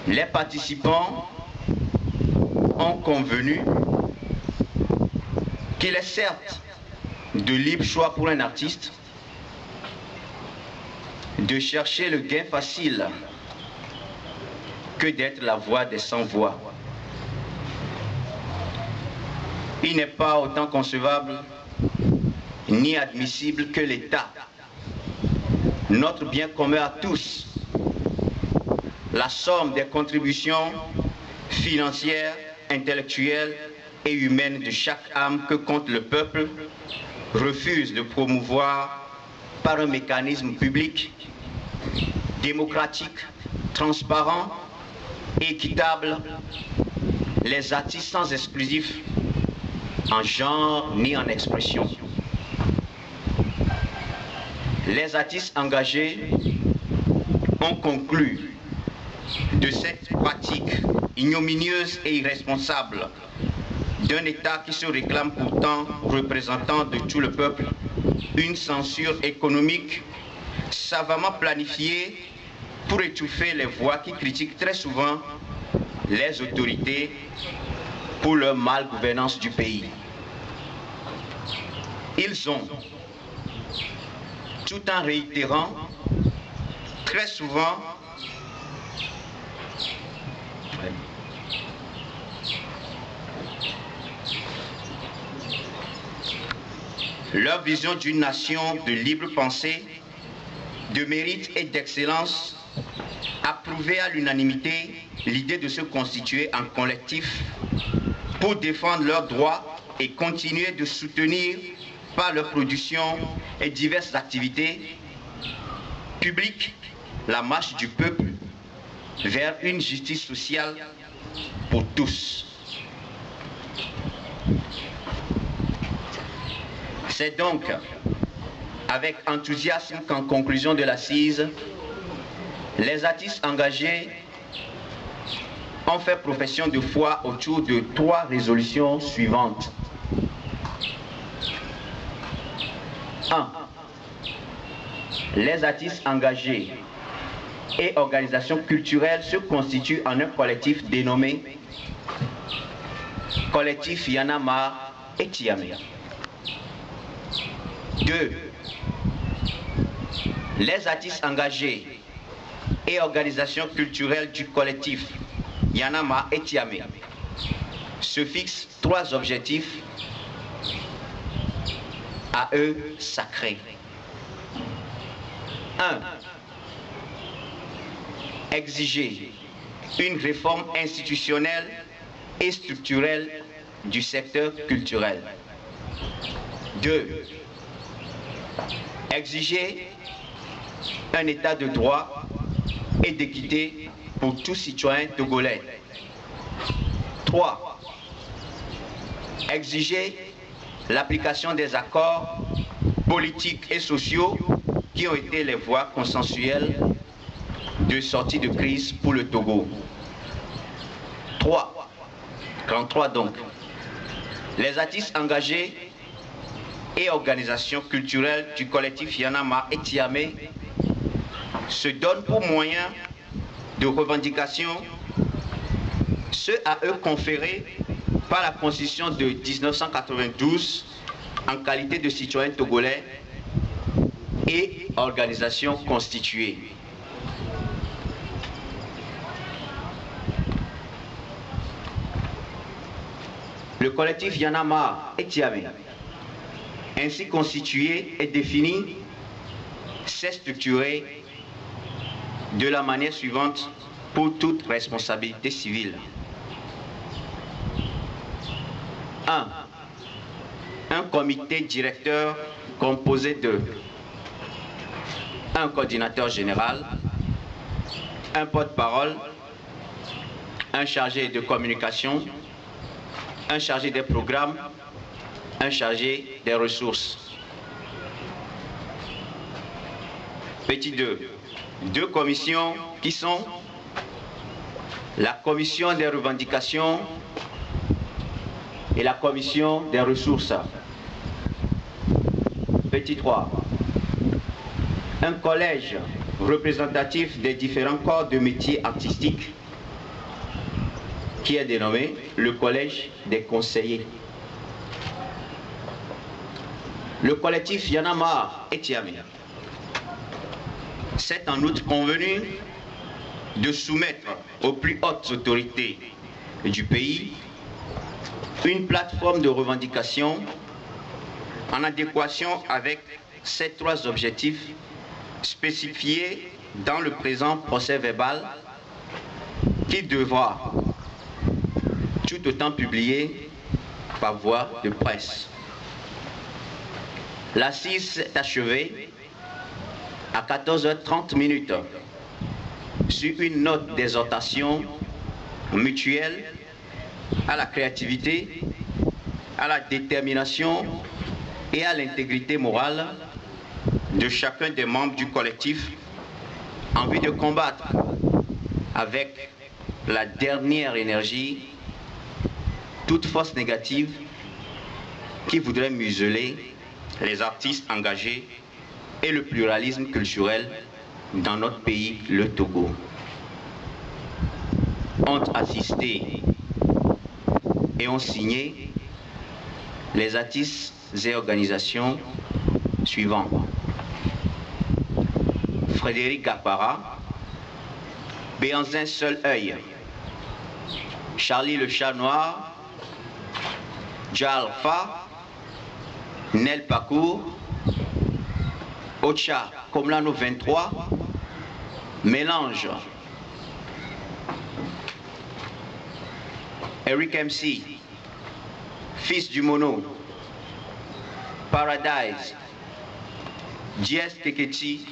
Les participants ont convenu qu'il est certes de libre choix pour un artiste de chercher le gain facile que d'être la voix des sans-voix. Il n'est pas autant concevable ni admissible que l'État, notre bien commun à tous, la somme des contributions financières, intellectuelles et humaines de chaque âme que compte le peuple, refuse de promouvoir par un mécanisme public, démocratique, transparent et équitable les artistes sans exclusif en genre ni en expression. Les artistes engagés ont conclu de cette pratique ignominieuse et irresponsable d'un État qui se réclame pourtant représentant de tout le peuple, une censure économique savamment planifiée pour étouffer les voix qui critiquent très souvent les autorités pour leur malgouvernance du pays. Ils ont, tout en réitérant très souvent leur vision d'une nation de libre pensée, de mérite et d'excellence, approuvé à l'unanimité l'idée de se constituer en collectif pour défendre leurs droits et continuer de soutenir par leur production et diverses activités publiques la marche du peuple vers une justice sociale pour tous. C'est donc avec enthousiasme qu'en conclusion de l'assise, les artistes engagés ont fait profession de foi autour de 3 résolutions suivantes. 1. Les artistes engagés et organisations culturelles se constituent en un collectif dénommé Collectif Y en a marre et Tiamé. 2. Les artistes engagés et organisations culturelles du collectif Y en a marre et Tiamé se fixent 3 objectifs à eux sacrés. 1. Exiger une réforme institutionnelle et structurelle du secteur culturel. 2. Exiger un état de droit et d'équité pour tout citoyen togolais. 3. Exiger l'application des accords politiques et sociaux qui ont été les voies consensuelles de sortie de crise pour le Togo. 3. 33 donc. Les artistes engagés et organisations culturelles du collectif Y en a marre et Tiamé se donnent pour moyen de revendication ceux à eux conférés par la Constitution de 1992 en qualité de citoyens togolais et organisations constituées. Le collectif Y en a marre et Tiamé, ainsi constitué et défini, s'est structuré de la manière suivante pour toute responsabilité civile. 1. Un comité directeur composé de un coordinateur général, un porte-parole, un chargé de communication, un chargé des programmes, un chargé des ressources. Petit 2. 2 commissions qui sont la commission des revendications et la commission des ressources. Petit 3. Un collège représentatif des différents corps de métiers artistiques qui est dénommé le Collège des conseillers. Le collectif Yanamar et Tiamé s'est en outre convenu de soumettre aux plus hautes autorités du pays une plateforme de revendication en adéquation avec ces trois objectifs spécifiés dans le présent procès verbal qui devra tout autant publié par voie de presse. L'assise s'est achevée à 14h30 sur une note d'exhortation mutuelle à la créativité, à la détermination et à l'intégrité morale de chacun des membres du collectif en vue de combattre avec la dernière énergie toute force négative qui voudrait museler les artistes engagés et le pluralisme culturel dans notre pays, le Togo. Ont assisté et ont signé les artistes et organisations suivants. Frédéric Gapara, Béanzin Seul Œil, Charlie le Chat Noir, Jalfa, Nel Pacour, Ocha Komlano 23, Mélange, Eric MC, Fils du Mono, Paradise, Diez Teketi,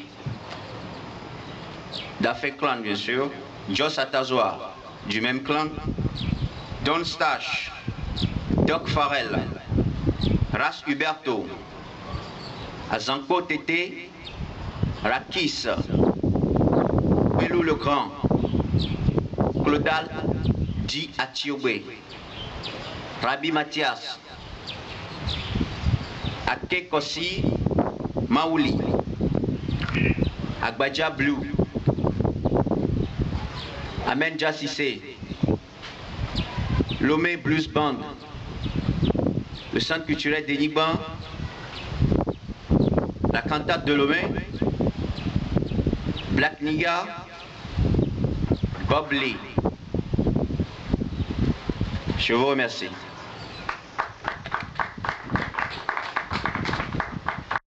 Dafé Clan bien sûr, Joss Atazoa du même clan, Don Stash, Doc Farrell, Ras Huberto, Azanko Tété, Rakis, Pelou le Grand, Claudal Di Atiobe, Rabi Mathias, Ake Kossi Maouli, Agbaja Blue, Amen Jassissé, Lomé Blues Band, le Centre culturel d'Eniban, la cantate de Lomé, Black Niga, Bob Lee. Je vous remercie.